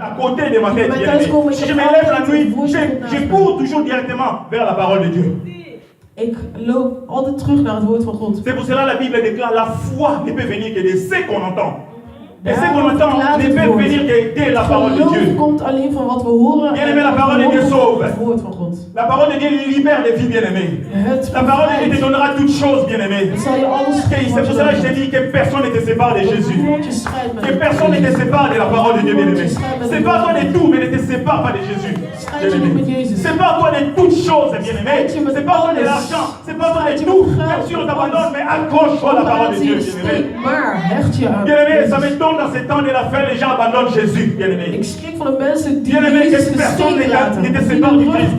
à côté de ma tête, bien-aimé. Si je me lève la nuit, je cours toujours directement vers la parole de Dieu. Ik loop altijd terug naar het woord van God. C'est pour cela que la Bible déclare la foi ne peut venir que de ce qu'on entend. Et ce qu'on entend ne peut venir que de la parole de Dieu. Komt alleen van wat we horen. Bien-aimé, la parole de Dieu sauve. Het woord van God. La parole de Dieu libère des vies, bien-aimé. La parole de Dieu te donnera toutes choses, bien-aimé. C'est pour cela que je te dis que personne ne te sépare de Jésus. Que personne ne te sépare de la parole de Dieu, bien-aimé. Sépare-toi de tout, mais ne te sépare pas de Jésus. Sépare-toi de toutes choses, bien-aimé. Sépare-toi de l'argent. Sépare-toi de tout. Même si on t'abandonne, mais accroche-toi à la parole de Dieu, bien-aimé. Bien-aimé, ça me tombe dans ces temps de la fin, les gens abandonnent Jésus, bien-aimé. Bien-aimé, que personne ne te sépare du Christ.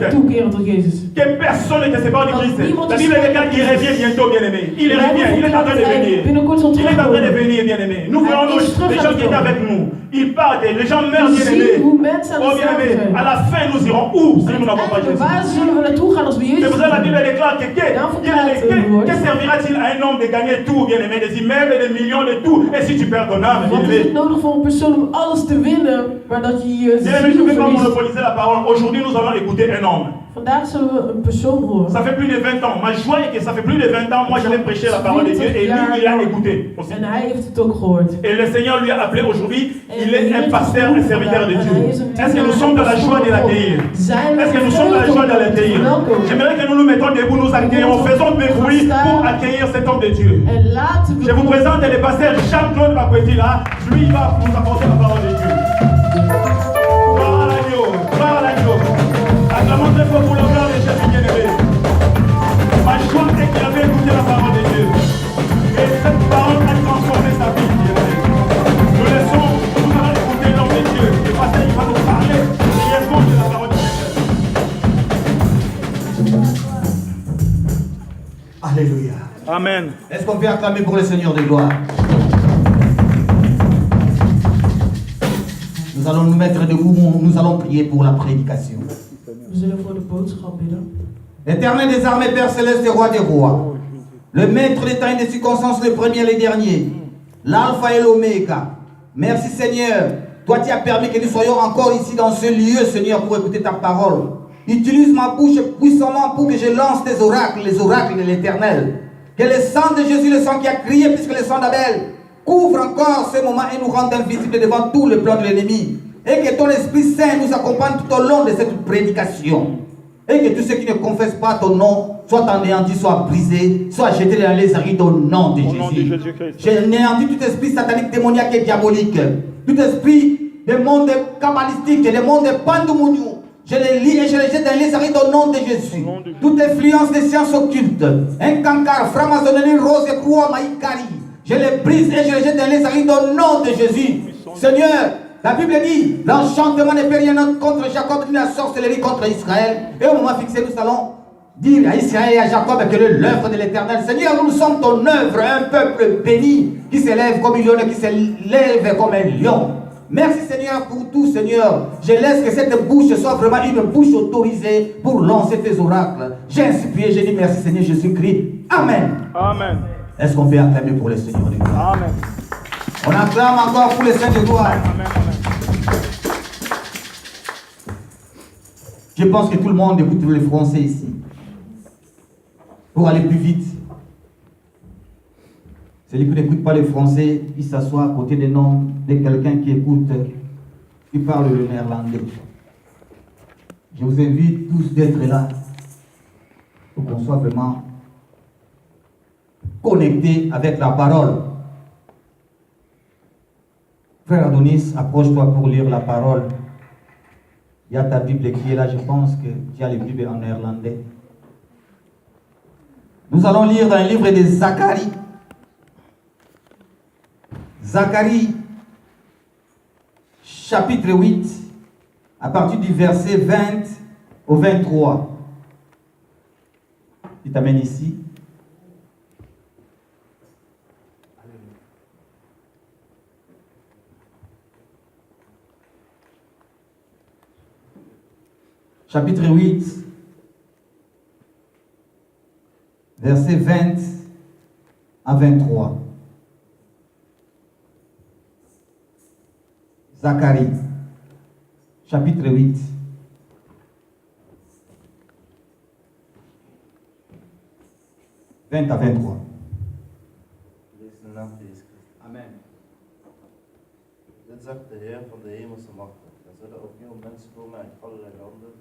Que personne ne te sépare du Christ. La Bible déclare qu'il revient bientôt, bien-aimé. Il revient, il est en train de venir. Il est en train de venir, bien-aimé. Nous voyons les gens qui étaient avec nous. Ils partent, les gens meurent, bien-aimé. Oh, bien-aimé, à la fin, nous irons où si nous n'avons pas Jésus? C'est pour ça que la Bible déclare que servira-t-il à un homme de gagner tout, bien-aimé, des immeubles, des millions de tout, et si tu perds ton âme, Wat is het nodig voor een persoon om alles te winnen, maar dat je je je ne vais pas monopoliser la parole. Aujourd'hui, nous allons écouter un homme. Vandaag zullen we een persoon horen. Ça fait plus de 20 ans. Ma joie est que ça fait plus de 20 ans, moi j'avais prêché la parole de Dieu et lui, il a écouté aussi. En hij heeft het ook gehoord. Et le Seigneur lui a appelé aujourd'hui, il est un pasteur, un serviteur de Dieu. Est-ce que nous sommes dans la joie de l'accueillir? Est-ce que nous sommes dans la joie de l'accueillir? J'aimerais que nous nous mettons debout, nous accueillons, faisons de bruit pour accueillir cet homme de Dieu. Je vous présente le pasteur Jean-Claude Bakweti là, lui il va nous apporter la parole de Dieu. Gloire à l'agneau, gloire à l'agneau. Acclamons très fort pour l'honneur de Jésus bien-aimé. Ma joie est qu'il avait écouté la parole de Dieu. Et cette parole a transformé sa vie, bien-aimé. Nous laissons, nous allons écouter l'homme de Dieu. Le pasteur il va nous parler brièvement de la parole de Dieu. Alléluia. Amen. Est-ce qu'on peut acclamer pour le Seigneur de gloire? Nous allons nous mettre debout, nous allons prier pour la prédication. L'Éternel des armées, Père céleste et roi des rois, le maître des temps et des circonstances, le premier et le dernier, l'alpha et l'oméga. Merci Seigneur, toi tu as permis que nous soyons encore ici dans ce lieu, Seigneur, pour écouter ta parole. Utilise ma bouche puissamment pour que je lance tes oracles, les oracles de l'Éternel. Que le sang de Jésus, le sang qui a crié plus que le sang d'Abel, couvre encore ce moment et nous rende invisibles devant tout le plan de l'ennemi. Et que ton Esprit Saint nous accompagne tout au long de cette prédication. Et que tous ceux qui ne confessent pas ton nom soient anéantis, soient brisés, soient jetés dans les arides au nom de Jésus. J'ai anéanti tout esprit satanique, démoniaque et diabolique. Tout esprit des mondes kabbalistiques, des mondes pandoumouniou. Je les lis et je les jette dans les arides au nom de Jésus. Toute influence des sciences occultes, un cancard, franc-maçonnerie, rose et croix, maïkari. Je les brise et je les jette dans les arides au nom de Jésus. Seigneur, la Bible dit, l'enchantement ne peut rien contre Jacob, ni la sorcellerie contre Israël. Et au moment fixé, nous allons dire à Israël et à Jacob que l'œuvre de l'Éternel. Seigneur, nous sommes ton œuvre, un peuple béni, qui s'élève comme un lion et qui s'élève comme un lion. Merci Seigneur pour tout, Seigneur. Je laisse que cette bouche soit vraiment une bouche autorisée pour lancer tes oracles. J'ai ainsi prié, j'ai dit merci Seigneur Jésus-Christ. Amen. Amen. Est-ce qu'on peut acclamer pour le Seigneur de gloire? Amen. On acclame encore pour le Seigneur de gloire. Amen. Je pense que tout le monde écoute le français ici. Pour aller plus vite. Celui qui n'écoute pas le français, il s'assoit à côté des noms de quelqu'un qui écoute, qui parle le néerlandais. Je vous invite tous d'être là pour qu'on soit vraiment connectés avec la parole. Frère Adonis, approche-toi pour lire la parole. Il y a ta Bible qui est là, je pense que tu as les Bibles en néerlandais. Nous allons lire dans le livre de Zacharie. Zacharie, chapitre 8, à partir du verset 20 au 23. Il t'amène ici. Chapitre 8, verset 20 à 23. Zacharie. chapitre 8. À 23. Amen. Dit zegt de Heer van de hemelse machten. Er zullen opnieuw mensen komen uit allerlei landen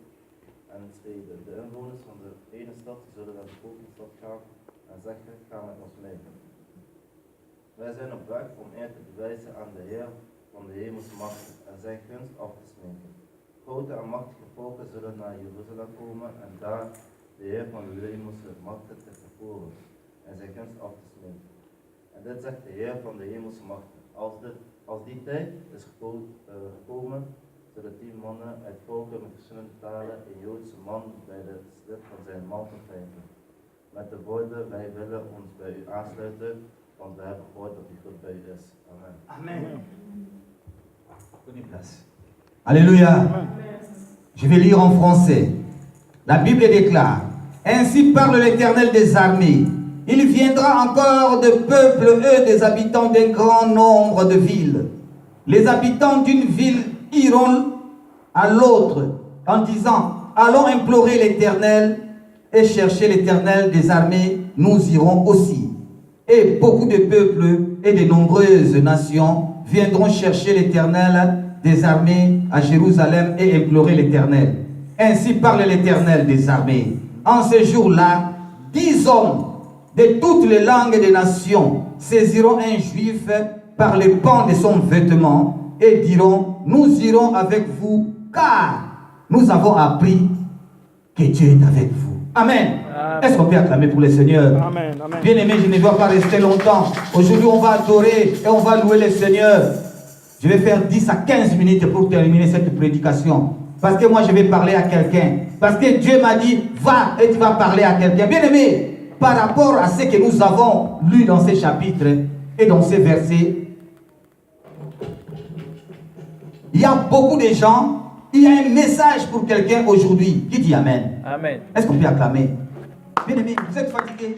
en steden. De inwoners van de ene stad zullen naar de volgende stad gaan en zeggen: ga met ons mee. Wij zijn op weg om eer te bewijzen aan de Heer van de hemelse machten en zijn gunst af te smeken. Grote en machtige volken zullen naar Jeruzalem komen en daar de Heer van de hemelse machten te vervoeren en zijn gunst af te smeken. En dit zegt de Heer van de hemelse machten. Als die tijd is gekomen, zullen 10 mannen uit volken met verschillende talen een Joodse man bij de slip van zijn mantel grijpen. Met de woorden: wij willen ons bij u aansluiten, want wij hebben gehoord dat u goed bij u is. Amen. Amen. Prenez place. Alléluia. Je vais lire en français. La Bible déclare: ainsi parle l'Éternel des armées. Il viendra encore de peuples, eux, des habitants d'un grand nombre de villes. Les habitants d'une ville iront à l'autre en disant: allons implorer l'Éternel et chercher l'Éternel des armées, nous irons aussi. Et beaucoup de peuples et de nombreuses nations viendront chercher l'Éternel des armées à Jérusalem et implorer l'Éternel. Ainsi parle l'Éternel des armées. En ce jour-là, 10 hommes de toutes les langues des nations saisiront un juif par les pans de son vêtement et diront: nous irons avec vous, car nous avons appris que Dieu est avec vous. Amen. Est-ce qu'on peut acclamer pour le Seigneur? Amen. Amen. Bien-aimés, je ne dois pas rester longtemps. Aujourd'hui, on va adorer et on va louer le Seigneur. Je vais faire 10 à 15 minutes pour terminer cette prédication. Parce que moi, je vais parler à quelqu'un. Parce que Dieu m'a dit: va et tu vas parler à quelqu'un. Bien-aimés, par rapport à ce que nous avons lu dans ces chapitres et dans ces versets, il y a beaucoup de gens, il y a un message pour quelqu'un aujourd'hui. Qui dit Amen? Amen. Est-ce qu'on peut acclamer? Bien aimé, vous êtes fatigués?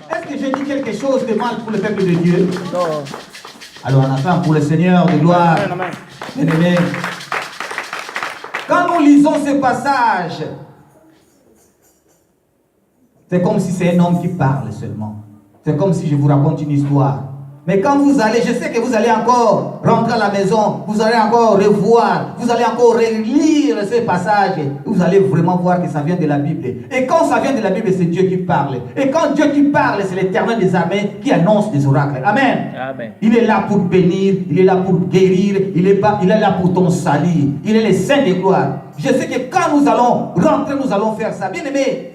Est-ce que j'ai dit quelque chose de mal pour le peuple de Dieu? Non. Alors on attend pour le Seigneur de gloire. Amen. Bien aimé, quand nous lisons ce passage, c'est comme si c'est un homme qui parle seulement. C'est comme si je vous raconte une histoire. Mais quand vous allez, je sais que vous allez encore rentrer à la maison, vous allez encore revoir, vous allez encore relire ces passages, vous allez vraiment voir que ça vient de la Bible. Et quand ça vient de la Bible, c'est Dieu qui parle. Et quand Dieu qui parle, c'est l'Éternel des armées qui annonce des oracles. Amen. Amen. Il est là pour bénir, il est là pour guérir, il est là pour ton salut. Il est le Saint de gloire. Je sais que quand nous allons rentrer, nous allons faire ça. Bien aimé,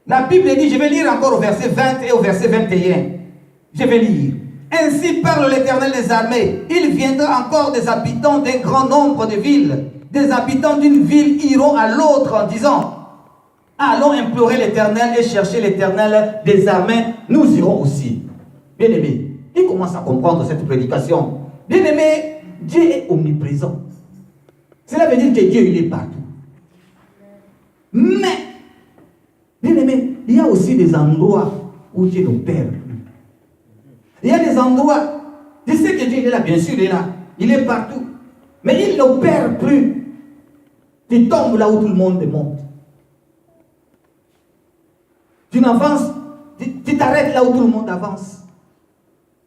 la Bible dit, je vais lire encore au verset 20 et au verset 21. Je vais lire. Ainsi parle l'Éternel des armées. Il viendra encore des habitants d'un grand nombre de villes. Des habitants d'une ville iront à l'autre en disant: allons implorer l'Éternel et chercher l'Éternel des armées, nous irons aussi. Bien-aimé, il commence à comprendre cette prédication. Bien-aimé, Dieu est omniprésent. Cela veut dire que Dieu, il est partout. Mais, bien-aimé, il y a aussi des endroits où Dieu n'opère plus. Il y a des endroits, je sais que Dieu il est là, bien sûr il est là, il est partout, mais il n'opère plus. Tu tombes là où tout le monde monte. Tu n'avances, tu t'arrêtes là où tout le monde avance.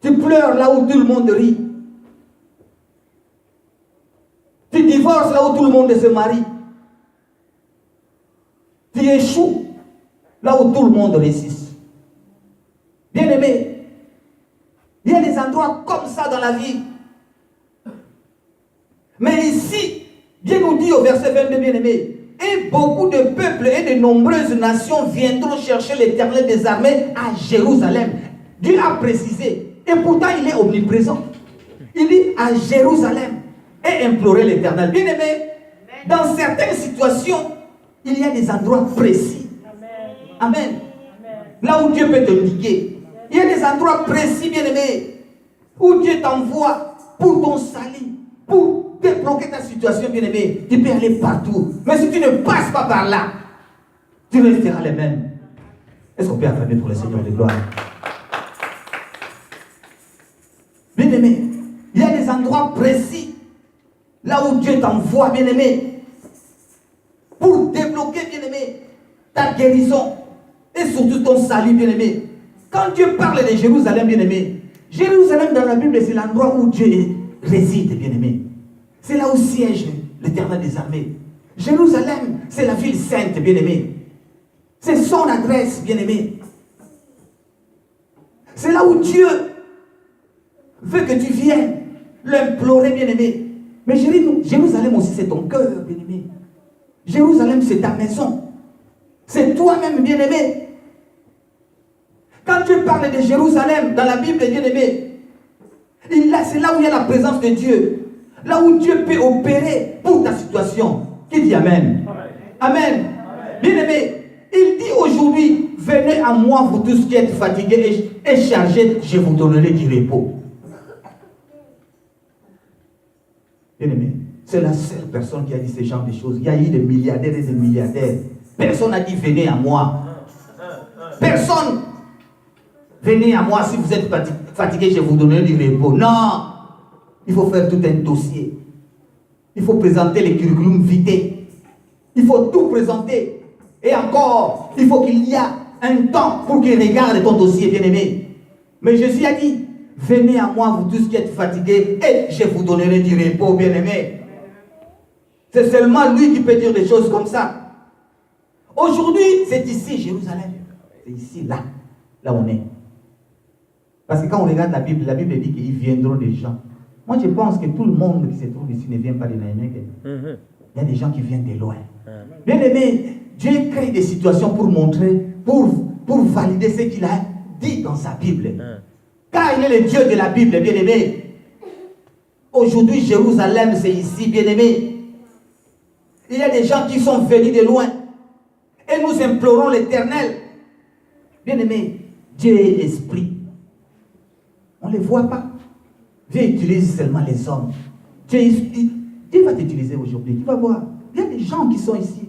Tu pleures là où tout le monde rit. Tu divorces là où tout le monde se marie. Tu échoues là où tout le monde résiste. Bien-aimé, il y a des endroits comme ça dans la vie. Mais ici, Dieu nous dit au verset 22, bien-aimé, et beaucoup de peuples et de nombreuses nations viendront chercher l'Éternel des armées à Jérusalem. Dieu a précisé, et pourtant il est omniprésent. Il dit à Jérusalem et implorer l'Éternel. Bien-aimé, dans certaines situations, il y a des endroits précis. Amen. Là où Dieu peut te guider. Il y a des endroits précis, bien-aimés, où Dieu t'envoie pour ton salut, pour débloquer ta situation, bien-aimé. Tu peux aller partout. Mais si tu ne passes pas par là, tu resteras le même. Est-ce qu'on peut acclamer pour le Seigneur de gloire? Bien-aimé, il y a des endroits précis Là où Dieu t'envoie, bien-aimé, pour débloquer, bien-aimé, ta guérison et surtout ton salut, bien-aimé. Quand Dieu parle de Jérusalem, bien-aimé, Jérusalem dans la Bible, c'est l'endroit où Dieu réside, bien-aimé. C'est là où siège l'Éternel des armées. Jérusalem, c'est la ville sainte, bien-aimé. C'est son adresse, bien-aimé. C'est là où Dieu veut que tu viennes l'implorer, bien-aimé. Mais Jérusalem aussi, c'est ton cœur, bien-aimé. Jérusalem, c'est ta maison. C'est toi-même, bien-aimé. Quand Dieu parle de Jérusalem dans la Bible, bien-aimé, c'est là où il y a la présence de Dieu. Là où Dieu peut opérer pour ta situation. Qui dit Amen? Amen. Bien-aimé, il dit aujourd'hui, venez à moi, vous tous qui êtes fatigués et chargés, je vous donnerai du repos. Bien-aimé, c'est la seule personne qui a dit ce genre de choses. Il y a eu des milliardaires et des milliardaires. Personne n'a dit venez à moi. Personne. Venez à moi si vous êtes fatigué, je vous donnerai du repos. Non. Il faut faire tout un dossier. Il faut présenter les curriculum vitae. Il faut tout présenter. Et encore, il faut qu'il y ait un temps pour qu'il regarde ton dossier, bien-aimé. Mais Jésus a dit, venez à moi, vous tous qui êtes fatigués, et je vous donnerai du repos, bien-aimé. C'est seulement lui qui peut dire des choses comme ça. Aujourd'hui, c'est ici, Jérusalem. C'est ici, là où on est. Parce que quand on regarde la Bible dit qu'il viendront des gens. Moi, je pense que tout le monde qui se trouve ici ne vient pas de Nairobi. Il y a des gens qui viennent de loin. Bien aimé, Dieu crée des situations pour montrer, pour valider ce qu'il a dit dans sa Bible. Car il est le Dieu de la Bible, bien aimé. Aujourd'hui, Jérusalem, c'est ici, bien aimé. Il y a des gens qui sont venus de loin. Et nous implorons l'Éternel. Bien aimé, Dieu est esprit. On ne les voit pas. Dieu utilise seulement les hommes. Dieu va t'utiliser aujourd'hui. Tu vas voir. Il y a des gens qui sont ici.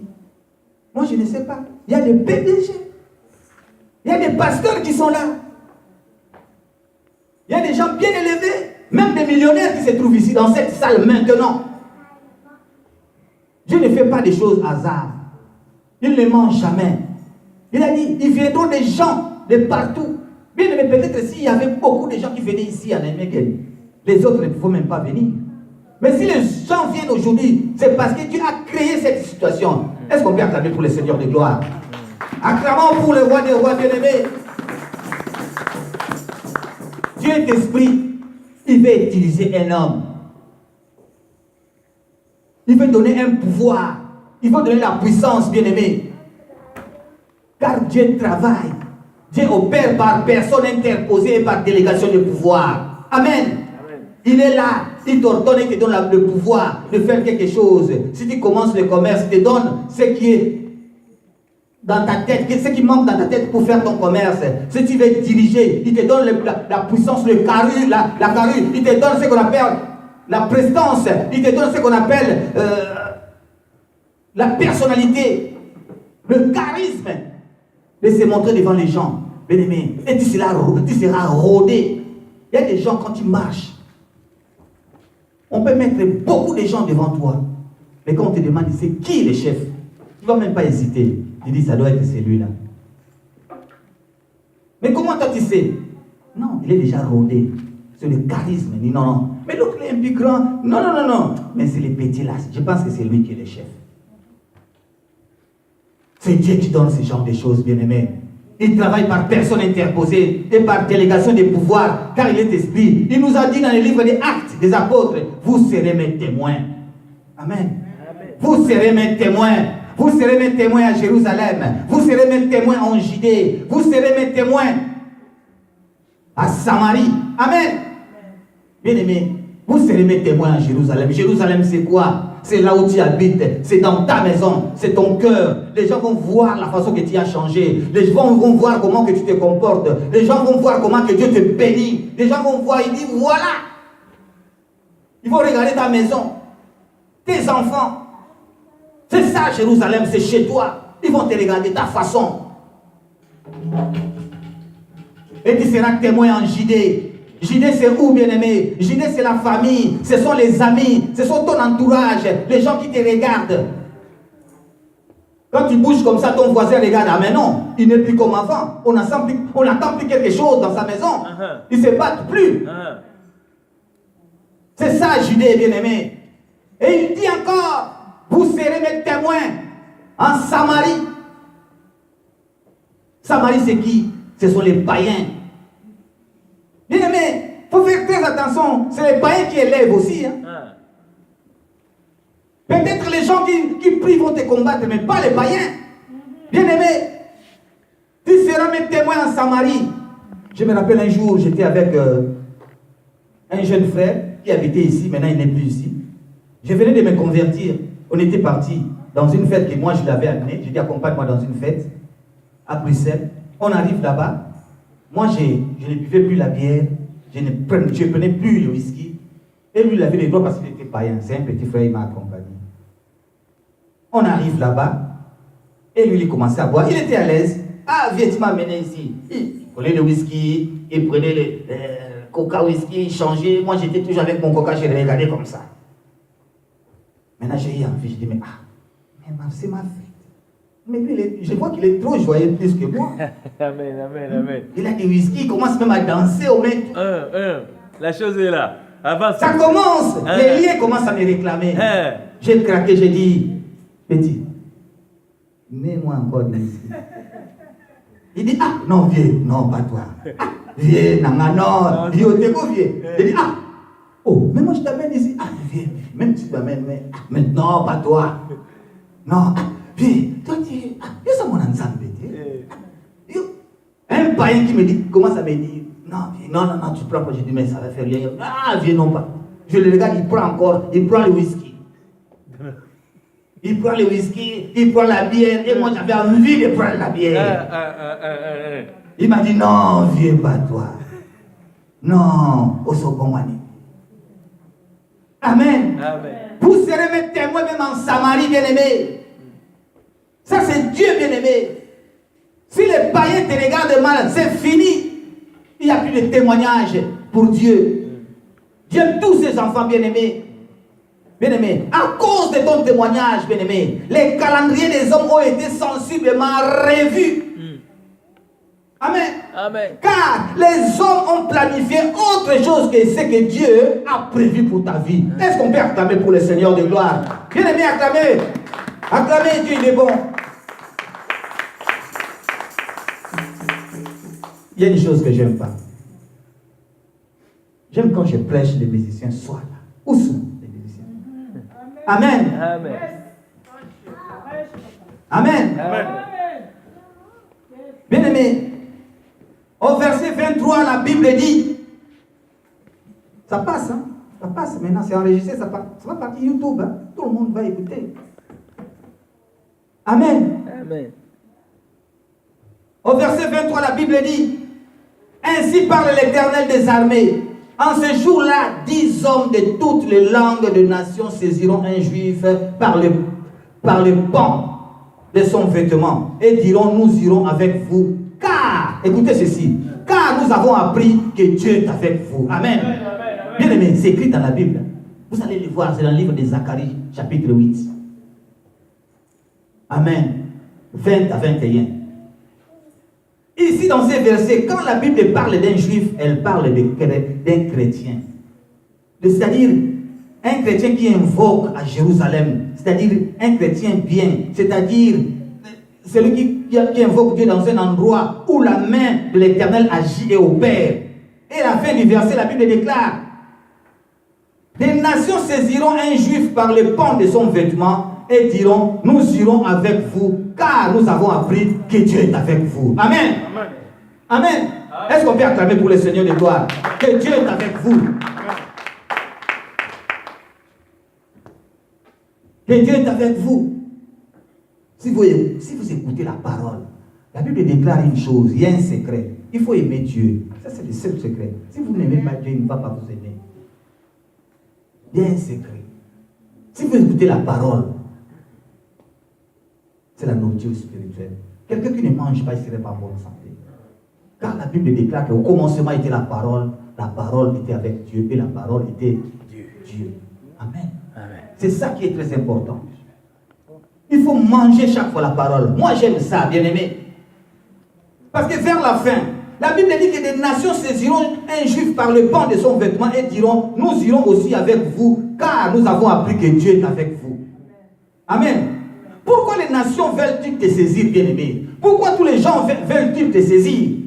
Moi, je ne sais pas. Il y a des PDG. Il y a des pasteurs qui sont là. Il y a des gens bien élevés. Même des millionnaires qui se trouvent ici dans cette salle maintenant. Dieu ne fait pas des choses hasard. Il ne ment jamais. Il a dit, il viendront des gens de partout. Bien, mais peut-être s'il y avait beaucoup de gens qui venaient ici à Nairobi, les autres ne pouvaient même pas venir. Mais si les gens viennent aujourd'hui, c'est parce que Dieu a créé cette situation. Est-ce qu'on peut acclamer pour le Seigneur de gloire? Acclamons pour le roi des rois bien-aimés. Dieu est esprit. Il veut utiliser un homme. Il veut donner un pouvoir. Il veut donner la puissance, bien-aimé. Car Dieu travaille. Dieu opère par personne interposée et par délégation de pouvoir. Amen. Il est là. Il t'ordonne et te donne le pouvoir de faire quelque chose. Si tu commences le commerce, il te donne ce qui est dans ta tête, ce qui manque dans ta tête pour faire ton commerce. Si tu veux diriger, il te donne la puissance, le carrure, la carrure. Il te donne ce qu'on appelle la prestance. Il te donne ce qu'on appelle la personnalité, le charisme de se montrer devant les gens. Bien-aimé, et tu seras rodé. Il y a des gens, quand tu marches, on peut mettre beaucoup de gens devant toi. Mais quand on te demande, c'est qui le chef? Tu ne vas même pas hésiter. Tu dis, ça doit être celui-là. Mais comment toi tu sais? Non, il est déjà rodé. C'est le charisme. Il dit, non, non. Mais l'autre, il est un peu grand. Non, non, non, non. Mais c'est les petits là. Je pense que c'est lui qui est le chef. C'est Dieu qui donne ce genre de choses, bien-aimés. Il travaille par personne interposée et par délégation de pouvoir, car il est esprit. Il nous a dit dans le livre des Actes des Apôtres, vous serez mes témoins. Amen. Vous serez mes témoins. Vous serez mes témoins à Jérusalem. Vous serez mes témoins en Judée. Vous serez mes témoins à Samarie. Amen. Bien-aimés, vous serez mes témoins à Jérusalem. Jérusalem, c'est quoi? C'est là où tu habites, c'est dans ta maison, c'est ton cœur. Les gens vont voir la façon que tu as changé. Les gens vont voir comment que tu te comportes. Les gens vont voir comment que Dieu te bénit. Les gens vont voir, ils disent voilà. Ils vont regarder ta maison, tes enfants. C'est ça Jérusalem, c'est chez toi. Ils vont te regarder ta façon. Et tu seras témoin en Judée. Judée, c'est où, bien-aimé? Judée, c'est la famille, ce sont les amis, ce sont ton entourage, les gens qui te regardent. Quand tu bouges comme ça, ton voisin regarde, ah mais non, il n'est plus comme avant. On n'attend plus quelque chose dans sa maison. Il ne se battent plus. C'est ça, Judée, bien-aimé. Et il dit encore, vous serez mes témoins en Samarie. Samarie, c'est qui? Ce sont les païens. Bien-aimé, il faut faire très attention. C'est les païens qui élèvent aussi. Hein. Peut-être les gens qui prient vont te combattre, mais pas les païens. Bien-aimé, tu seras mes témoins en Samarie. Je me rappelle un jour, j'étais avec un jeune frère qui habitait ici, maintenant il n'est plus ici. Je venais de me convertir. On était partis dans une fête que moi je l'avais amenée. Je dis accompagne-moi dans une fête à Bruxelles. On arrive là-bas. Moi je ne buvais plus la bière. Je ne prenais plus le whisky. Et lui il avait les droits parce qu'il était païen. C'est un petit frère, il m'a accompagné. On arrive là-bas. Et lui il commençait à boire. Il était à l'aise. Ah, viens, tu m'as amené ici. Il prenait le whisky. Il prenait le coca whisky. Il changeait. Moi j'étais toujours avec mon coca. Je le regardais comme ça. Maintenant, j'ai eu envie, je dis, mais c'est ma fête. Mais lui, je vois qu'il est trop joyeux plus que moi. Amen, amen, amen. Il a des whisky, il commence même à danser au mec. La chose est là. Avance. Ça commence. Les liens commencent à me réclamer. J'ai craqué, j'ai dit, petit, mets-moi encore des whisky. Il dit, ah, non, viens, non, pas toi. Ah, viens, non, viens, viens. Il dit, ah, oh, mais moi je t'amène ici. Ah, viens, même si tu m'amènes, mais non, pas toi. Non, viens, toi tu es. Ah, ça mon ensemble. Un païen qui me dit, commence à me dire, non, tu prends pas. Je dis, mais ça va faire rien. Ah, viens, non pas. Je le regarde, il prend encore, il prend le whisky. Il prend le whisky, il prend la bière, et moi j'avais envie de prendre la bière. Il m'a dit, non, viens pas toi. Non, au second année. Amen. Amen. Vous serez mes témoins même en Samarie, bien-aimé. Ça, c'est Dieu, bien-aimé. Si les païens te regardent mal, c'est fini. Il n'y a plus de témoignage pour Dieu. Dieu aime tous ses enfants, bien-aimés. Bien-aimé, à cause de ton témoignage, bien-aimé, les calendriers des hommes ont été sensiblement revus. Amen. Amen. Car les hommes ont planifié autre chose que ce que Dieu a prévu pour ta vie. Est-ce qu'on peut acclamer pour le Seigneur de gloire? Bien-aimé, acclamez. Acclamez, Dieu il est bon. Il y a une chose que j'aime pas. J'aime quand je prêche, les musiciens soient là. Où sont les musiciens? Amen. Amen. Amen. Amen. Bien-aimé, au verset 23, la Bible dit, ça passe, hein? Ça passe, maintenant c'est enregistré, ça va partir YouTube, hein? Tout le monde va écouter. Amen. Amen. Au verset 23, la Bible dit, ainsi parle l'Éternel des armées. En ce jour-là, 10 hommes de toutes les langues de nations saisiront un juif par le pan de son vêtement et diront, nous irons avec vous. Car, écoutez ceci, car nous avons appris que Dieu est avec vous. Amen. Bien aimé, c'est écrit dans la Bible. Vous allez le voir, c'est dans le livre de Zacharie, chapitre 8. Amen. 20 à 21. Ici, dans ces versets, quand la Bible parle d'un juif, elle parle d'un chrétien. C'est-à-dire, un chrétien qui invoque à Jérusalem. C'est-à-dire, un chrétien bien. C'est-à-dire, celui qui invoque Dieu dans un endroit où la main de l'Éternel agit et opère. Et à la fin du verset, la Bible déclare, des nations saisiront un juif par le pan de son vêtement et diront, nous irons avec vous, car nous avons appris que Dieu est avec vous. Amen. Amen. Amen. Est-ce qu'on peut acclamer pour le Seigneur de gloire? Que Dieu est avec vous. Que Dieu est avec vous. Si vous écoutez la parole, la Bible déclare une chose, il y a un secret. Il faut aimer Dieu. Ça, c'est le seul secret. Si vous n'aimez pas Dieu, il ne va pas vous aimer. Il y a un secret. Si vous écoutez la parole, c'est la nourriture spirituelle. Quelqu'un qui ne mange pas, il ne serait pas en bonne santé. Car la Bible déclare qu'au commencement était la parole, la parole était avec Dieu et la parole était Dieu. Amen. C'est ça qui est très important. Il faut manger chaque fois la parole. Moi j'aime ça, bien aimé. Parce que vers la fin, la Bible dit que des nations saisiront un juif par le pan de son vêtement et diront, nous irons aussi avec vous, car nous avons appris que Dieu est avec vous. Amen. Pourquoi les nations veulent-ils te saisir, bien aimé? Pourquoi tous les gens veulent-ils te saisir?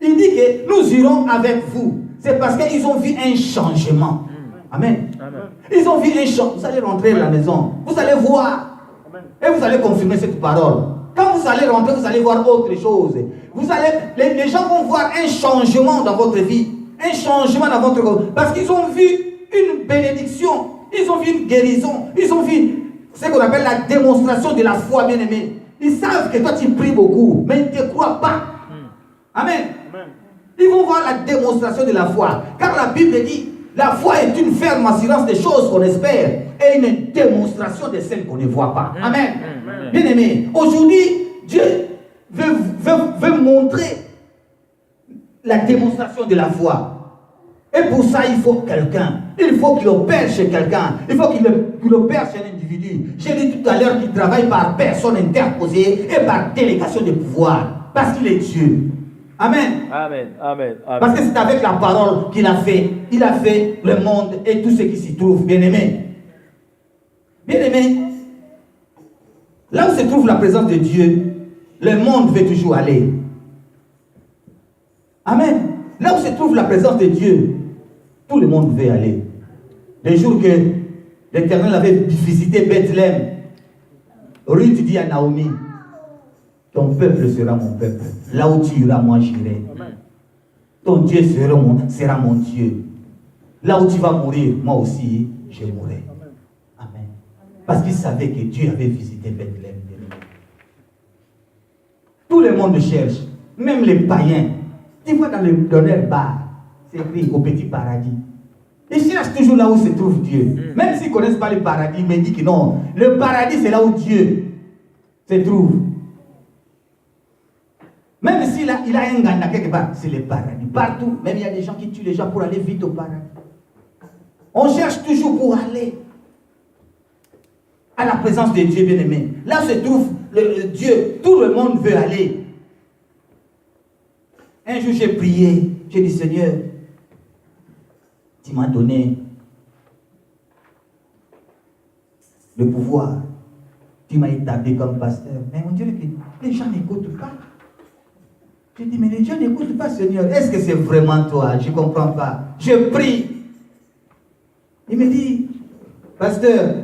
Il dit que nous irons avec vous. C'est parce qu'ils ont vu un changement. Amen. Ils ont vu un changement. Vous allez rentrer à la maison. Vous allez voir. Et vous allez confirmer cette parole. Quand vous allez rentrer, vous allez voir autre chose. Les gens vont voir un changement dans votre vie. Un changement dans votre corps. Parce qu'ils ont vu une bénédiction. Ils ont vu une guérison. Ils ont vu ce qu'on appelle la démonstration de la foi, bien aimé. Ils savent que toi tu pries beaucoup, mais ils ne te croient pas. Amen. Ils vont voir la démonstration de la foi. Car la Bible dit, la foi est une ferme assurance des choses qu'on espère et une démonstration de celles qu'on ne voit pas. Amen. Bien aimé, aujourd'hui, Dieu veut montrer la démonstration de la foi. Et pour ça, il faut quelqu'un. Il faut qu'il opère chez quelqu'un. Il faut qu'il opère chez un individu. J'ai dit tout à l'heure qu'il travaille par personne interposée et par délégation de pouvoir. Parce qu'il est Dieu. Amen. Amen. Amen. Amen. Parce que c'est avec la parole qu'il a fait. Il a fait le monde et tout ce qui s'y trouve. Bien aimé. Bien aimé. Là où se trouve la présence de Dieu, le monde veut toujours aller. Amen. Là où se trouve la présence de Dieu, tout le monde veut aller. Le jour que l'Éternel avait visité Bethléem, Ruth dit à Naomi, ton peuple sera mon peuple. Là où tu iras, moi j'irai. Ton Dieu sera mon Dieu. Là où tu vas mourir, moi aussi, je mourrai. Amen. Parce qu'il savait que Dieu avait visité Bethléem. Tout le monde cherche, même les païens. Tu vois dans leur bar, c'est écrit au petit paradis. Ils cherchent toujours là où se trouve Dieu. Même s'ils ne connaissent pas le paradis, mais ils disent que non, le paradis c'est là où Dieu se trouve. Même s'il a un ganda quelque part, c'est le paradis. Partout, même il y a des gens qui tuent les gens pour aller vite au paradis. On cherche toujours pour aller à la présence de Dieu bien-aimé. Là où se trouve Dieu, tout le monde veut aller. Un jour j'ai prié, j'ai dit Seigneur, tu m'as donné le pouvoir, tu m'as établi comme pasteur, mais on dirait que les gens n'écoutent pas. J'ai dit mais les gens n'écoutent pas Seigneur, est-ce que c'est vraiment toi? Je ne comprends pas. Je prie. Il me dit, pasteur,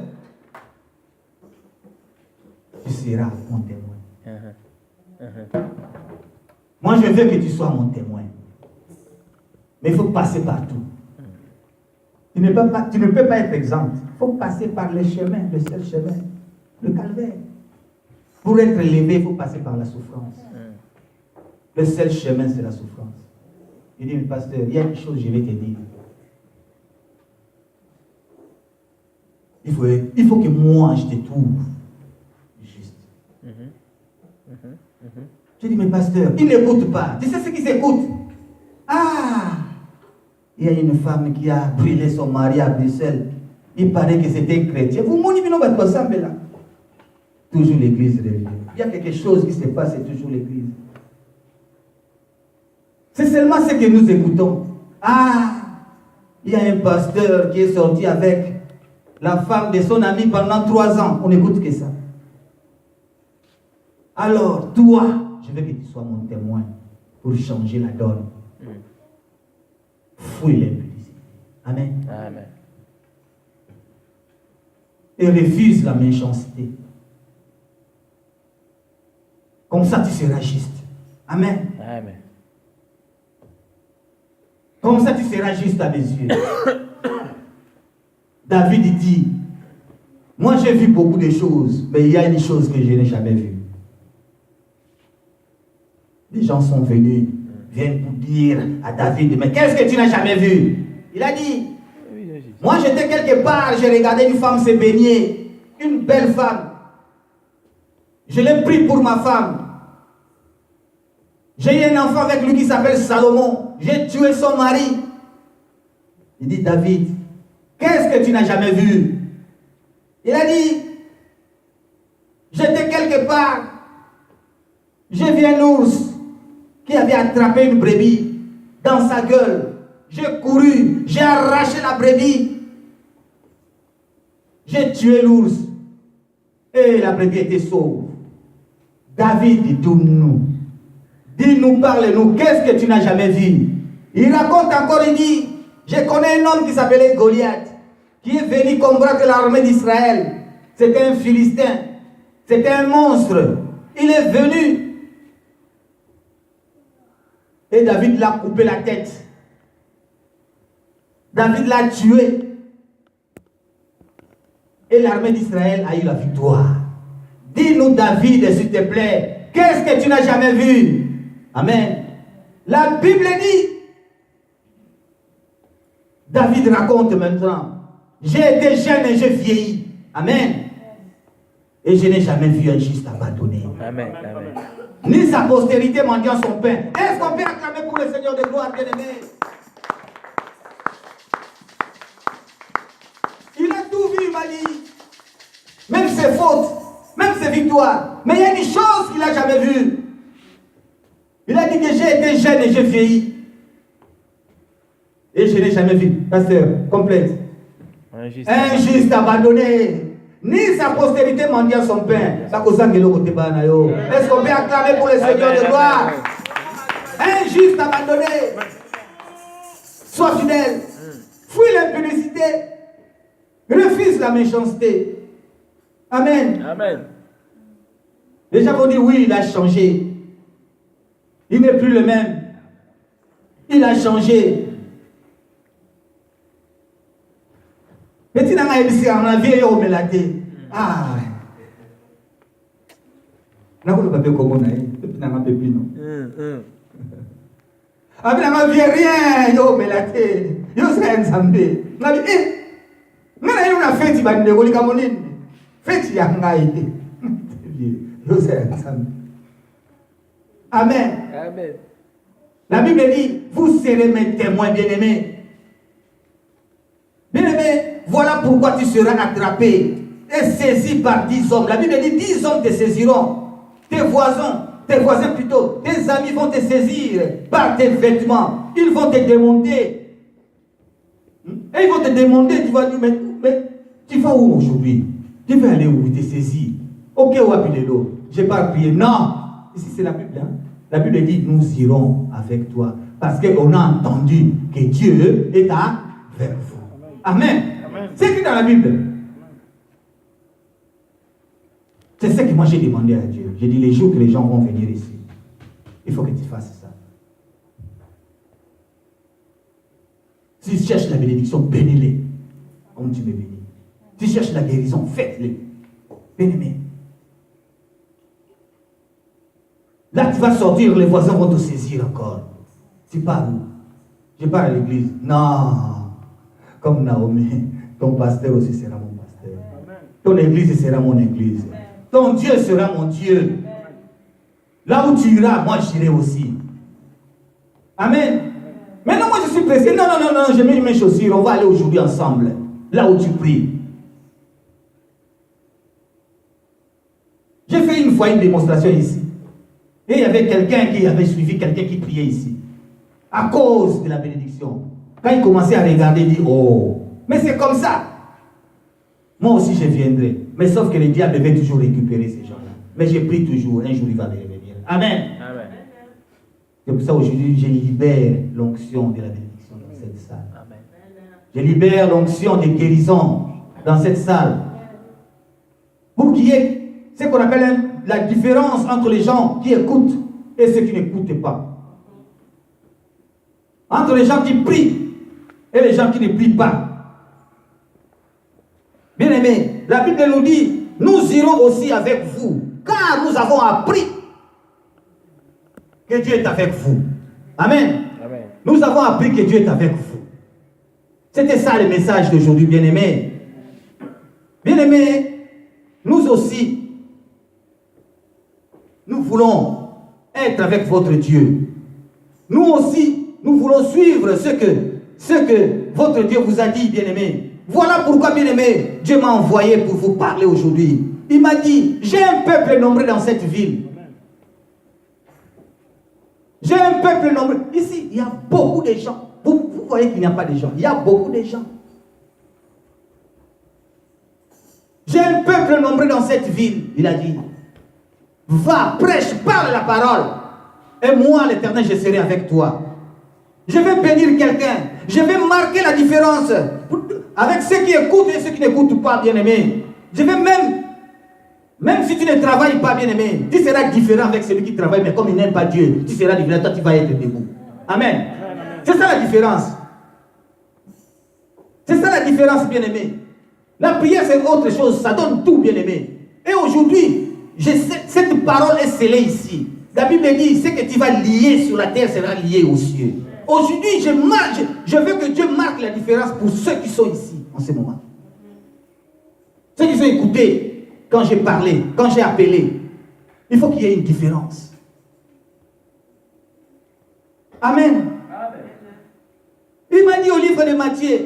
tu seras mon témoin. Moi, je veux que tu sois mon témoin. Mais il faut passer partout. Tu ne peux pas être exempt. Il faut passer par le chemin, le seul chemin, le calvaire. Pour être élevé, il faut passer par la souffrance. Le seul chemin, c'est la souffrance. Il dit, mais pasteur, il y a une chose que je vais te dire. Il faut que moi, je te trouve juste. Je dis, mais pasteur, il n'écoute pas. Tu sais ce qu'ils écoutent? Ah! Il y a une femme qui a brûlé son mari à Bruxelles. Il paraît que c'était un chrétien. Vous m'en dites, non, votre ensemble là. Toujours l'église religieuse. Il y a quelque chose qui se passe, c'est toujours l'église. C'est seulement ce que nous écoutons. Ah! Il y a un pasteur qui est sorti avec la femme de son ami pendant 3 ans. On n'écoute que ça. Alors, toi, je veux que tu sois mon témoin pour changer la donne. Fouille l'impudicité. Amen. Amen. Et refuse la méchanceté. Comme ça, tu seras juste. Amen. Amen. Comme ça, tu seras juste à mes yeux. David dit, moi j'ai vu beaucoup de choses, mais il y a une chose que je n'ai jamais vue. Les gens sont venus, viennent pour dire à David, mais qu'est-ce que tu n'as jamais vu? Il a dit, moi j'étais quelque part, j'ai regardé une femme se baigner, une belle femme. Je l'ai pris pour ma femme. J'ai eu un enfant avec lui qui s'appelle Salomon. J'ai tué son mari. Il dit, David, qu'est-ce que tu n'as jamais vu? Il a dit, j'étais quelque part. J'ai vu un ours qui avait attrapé une brebis dans sa gueule. J'ai couru, j'ai arraché la brebis. J'ai tué l'ours. Et la brebis était sauve. David dit, dis-nous. Dis-nous, parle-nous, qu'est-ce que tu n'as jamais vu? Il raconte encore, il dit, je connais un homme qui s'appelait Goliath, qui est venu combattre l'armée d'Israël. C'était un Philistin. C'était un monstre. Il est venu. Et David l'a coupé la tête. David l'a tué. Et l'armée d'Israël a eu la victoire. Dis-nous, David, s'il te plaît, qu'est-ce que tu n'as jamais vu? Amen. La Bible dit, David raconte maintenant, j'ai été jeune et j'ai vieilli. Amen. Et je n'ai jamais vu un juste abandonné. Amen. Amen. Ni sa postérité mendiant son pain. Est-ce qu'on peut acclamer pour le Seigneur de gloire, bien-aimé? Il a tout vu, il m'a dit. Même ses fautes, même ses victoires. Mais il y a une chose qu'il n'a jamais vue. Il a dit que j'ai été jeune et j'ai vieilli. Et je n'ai jamais vu. Pasteur, complète. Injuste abandonné. Ni sa postérité mendiant son pain. Est-ce qu'on peut acclamer pour le Seigneur de gloire? Injuste abandonné. Sois fidèle. Fuis l'impudicité. Refuse la méchanceté. Amen. Amen. Les gens vont dire oui, il a changé. Il n'est plus le même. Il a changé. Mais tu n'as pas dit on a vieilli au melaté. Ah. N'a pas de comment on a eu. Tu n'as pas de pépino. Ah, mais n'a pas rien au melaté. Yo c'est un zambé. N'a dit eh. N'a eu une fête bande de colicamonine. Fête ya ngaïté. Yo c'est un zambé. Amen. Amen. La Bible dit, vous serez mes témoins bien-aimés. Bien-aimé, voilà pourquoi tu seras attrapé et saisi par 10 hommes. La Bible dit, 10 hommes te saisiront. Tes voisins plutôt, tes amis vont te saisir par tes vêtements. Ils vont te demander. Et ils vont te demander, tu vas dire, mais tu vas où aujourd'hui? Tu vas aller où? Tu es saisi. Ok, Wapilelo, je n'ai pas prié. Non. Ici, c'est la Bible. Hein? La Bible dit, nous irons avec toi. Parce qu'on a entendu que Dieu est avec vous. Amen. Amen. C'est écrit dans la Bible. C'est ce que moi j'ai demandé à Dieu. J'ai dit, les jours que les gens vont venir ici, il faut que tu fasses ça. Si tu cherches la bénédiction, bénis-les. Comme tu me bénis. Si tu cherches la guérison, faites-les. Bénis-les. Là, tu vas sortir, les voisins vont te saisir encore. Tu pars où? Je pars à l'église. Non. Comme Naomi, ton pasteur aussi sera mon pasteur. Ton église sera mon église. Ton Dieu sera mon Dieu. Là où tu iras, moi j'irai aussi. Amen. Maintenant, moi je suis pressé. Non, je mets mes chaussures. On va aller aujourd'hui ensemble. Là où tu pries. J'ai fait une fois une démonstration ici. Et il y avait quelqu'un qui avait suivi quelqu'un qui priait ici. À cause de la bénédiction. Quand il commençait à regarder, il dit, oh, mais c'est comme ça. Moi aussi je viendrai. Mais sauf que le diable devait toujours récupérer ces gens-là. Mais je prie toujours, un jour il va les revenir. Amen. Amen. C'est pour ça aujourd'hui je libère l'onction de la bénédiction dans cette salle. Amen. Je libère l'onction de guérison dans cette salle. Pour qu'il y ait ce qu'on appelle la différence entre les gens qui écoutent et ceux qui n'écoutent pas. Entre les gens qui prient et les gens qui ne prient pas. Bien aimé, la Bible nous dit, nous irons aussi avec vous, car nous avons appris que Dieu est avec vous. Amen. Amen. Nous avons appris que Dieu est avec vous. C'était ça le message d'aujourd'hui, bien aimé. Bien aimé, nous aussi, nous voulons être avec votre Dieu. Nous aussi, nous voulons suivre ce que votre Dieu vous a dit, bien-aimé. Voilà pourquoi, bien-aimé, Dieu m'a envoyé pour vous parler aujourd'hui. Il m'a dit, j'ai un peuple nombreux dans cette ville. J'ai un peuple nombreux. Ici, il y a beaucoup de gens. Vous voyez qu'il n'y a pas de gens. Il y a beaucoup de gens. J'ai un peuple nombreux dans cette ville. Il a dit, va, prêche, parle la parole. Et moi, l'Éternel, je serai avec toi. Je vais bénir quelqu'un. Je vais marquer la différence avec ceux qui écoutent et ceux qui n'écoutent pas, bien-aimé. Je vais même si tu ne travailles pas, bien-aimé, tu seras différent avec celui qui travaille, mais comme il n'aime pas Dieu, tu seras différent, toi tu vas être debout. Amen. C'est ça la différence. C'est ça la différence, bien-aimé. La prière, c'est autre chose, ça donne tout, bien-aimé. Et aujourd'hui, cette parole est scellée ici. La Bible dit, ce que tu vas lier sur la terre sera lié aux cieux. Aujourd'hui, je veux que Dieu marque la différence pour ceux qui sont ici, en ce moment. Ceux qui sont écoutés, quand j'ai parlé, quand j'ai appelé, il faut qu'il y ait une différence. Amen. Il m'a dit au livre de Matthieu,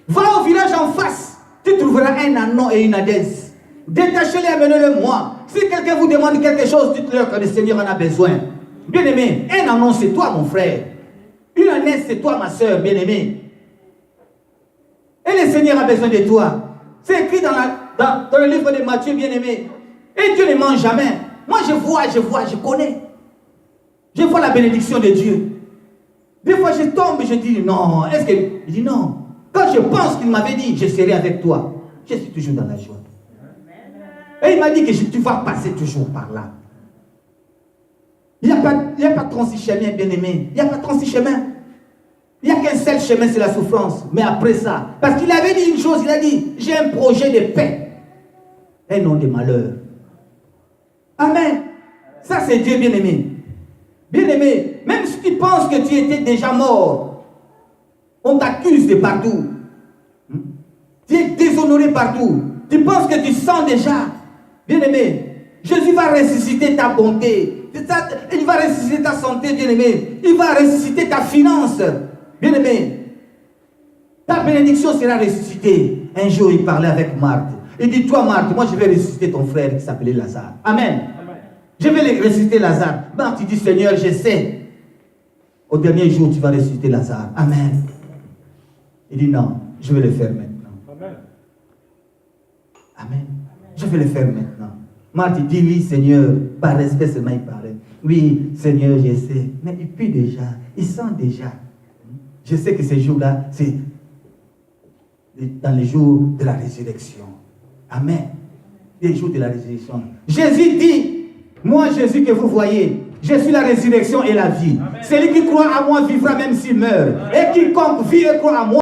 va au village en face, tu trouveras un ânon et une ânesse. Détachez-les, amenez-le moi. Si quelqu'un vous demande quelque chose, dites-leur que le Seigneur en a besoin. Bien-aimé, un ânon c'est toi mon frère. Une ânesse c'est toi ma soeur, bien-aimé. Et le Seigneur a besoin de toi. C'est écrit dans le livre de Matthieu, bien-aimé. Et Dieu ne ment jamais. Moi je vois, je connais. Je vois la bénédiction de Dieu. Des fois je tombe et je dis non. Est-ce que... Il dit non. Quand je pense qu'il m'avait dit, je serai avec toi. Je suis toujours dans la joie. Et il m'a dit que tu vas passer toujours par là. Il n'y a pas de 36 chemins, bien-aimé. Il n'y a pas de 36 chemins. Il n'y a qu'un seul chemin, c'est la souffrance. Mais après ça, parce qu'il avait dit une chose, il a dit, j'ai un projet de paix et non de malheur. Amen. Ça, c'est Dieu, bien-aimé. Bien-aimé, même si tu penses que tu étais déjà mort, on t'accuse de partout. Tu es déshonoré partout. Tu penses que tu sens déjà. Bien-aimé, Jésus va ressusciter ta bonté. Il va ressusciter ta santé, bien-aimé. Il va ressusciter ta finance. Bien-aimé, ta bénédiction sera ressuscitée. Un jour, il parlait avec Marthe. Il dit, toi Marthe, moi je vais ressusciter ton frère qui s'appelait Lazare. Amen. Je vais ressusciter Lazare. Marthe, il dit, Seigneur, je sais. Au dernier jour, tu vas ressusciter Lazare. Amen. Il dit, non, je vais le faire maintenant. Amen. Amen. Je vais le faire maintenant. Marthe dit, oui, Seigneur, par respect seulement il parlait. Oui, Seigneur, je sais. Mais il pue déjà, il sent déjà. Je sais que ces jours-là, c'est dans les jours de la résurrection. Amen. Les jours de la résurrection. Jésus dit, moi Jésus que vous voyez, je suis la résurrection et la vie. Celui qui croit à moi vivra même s'il meurt. Et quiconque vit et croit à moi,